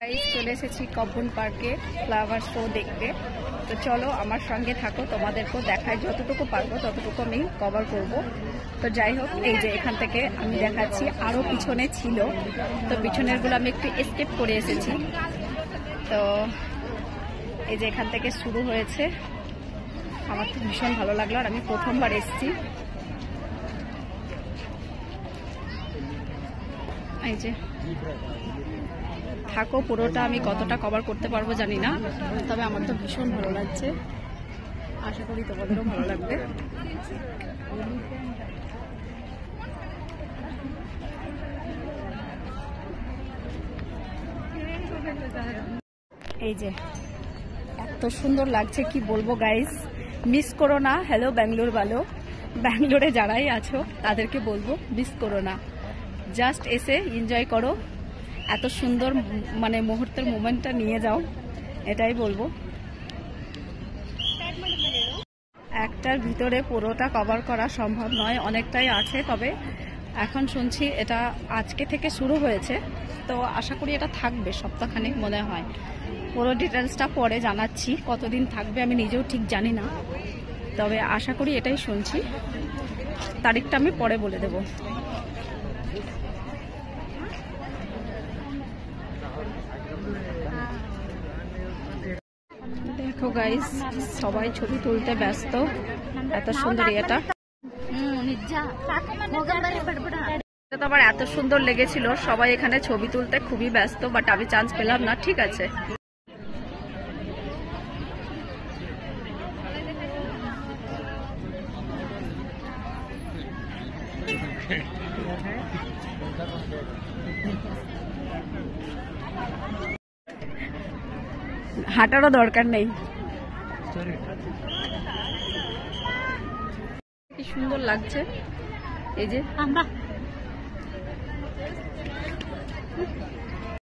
Guys চলে এসেছি কব্বন পার্কে ফ্লাওয়ার শো দেখতে। তো চলো আমার সঙ্গে থাকো, তোমাদেরকেও দেখাই, যতটুকু পারবো ততটুকু আমি কভার করব। তো যাই হোক, এই যে এখান থেকে আমি দেখাচ্ছি, আরও পিছনে ছিল, তো পিছনেরগুলো আমি একটু এস্কেপ করে এসেছি। তো এই যে এখান থেকে শুরু হয়েছে, আমার তো ভীষণ ভালো লাগলো, আর আমি প্রথমবার এসেছি। এই যে থাকো, পুরোটা আমি কতটা কভার করতে পারবো জানি না, তবে আমার তো ভীষণ ভালো লাগছে, আশা করি তোমাদেরও ভালো লাগবে। এই যে এত সুন্দর লাগছে, কি বলবো গাইস, মিস করো না। হ্যালো ব্যাঙ্গালোর ভালো, ব্যাঙ্গালোরে যারাই আছো তাদেরকে বলবো মিস করো না, জাস্ট এসে এনজয় করো, এত সুন্দর মানে মুহূর্তের মোমেন্টটা নিয়ে যাও, এটাই বলবো। একটার ভিতরে পুরোটা কভার করা সম্ভব নয়, অনেকটাই আছে, তবে এখন শুনছি এটা আজকে থেকে শুরু হয়েছে, তো আশা করি এটা থাকবে সপ্তাহখানেক মনে হয়। পুরো ডিটেলসটা পরে জানাচ্ছি, কতদিন থাকবে আমি নিজেও ঠিক জানি না, তবে আশা করি এটাই শুনছি, তারিখটা আমি পরে বলে দেব। দেখো গাইস, সবাই ছবি তুলতে ব্যস্ত, এত সুন্দর এটা তো আমার এত সুন্দর লেগেছিল, সবাই এখানে ছবি তুলতে খুবই ব্যস্ত, বাট আমি চান্স পেলাম না। ঠিক আছে, হাঁটারও দরকার নেই। কি সুন্দর লাগছে, এই যে আমরা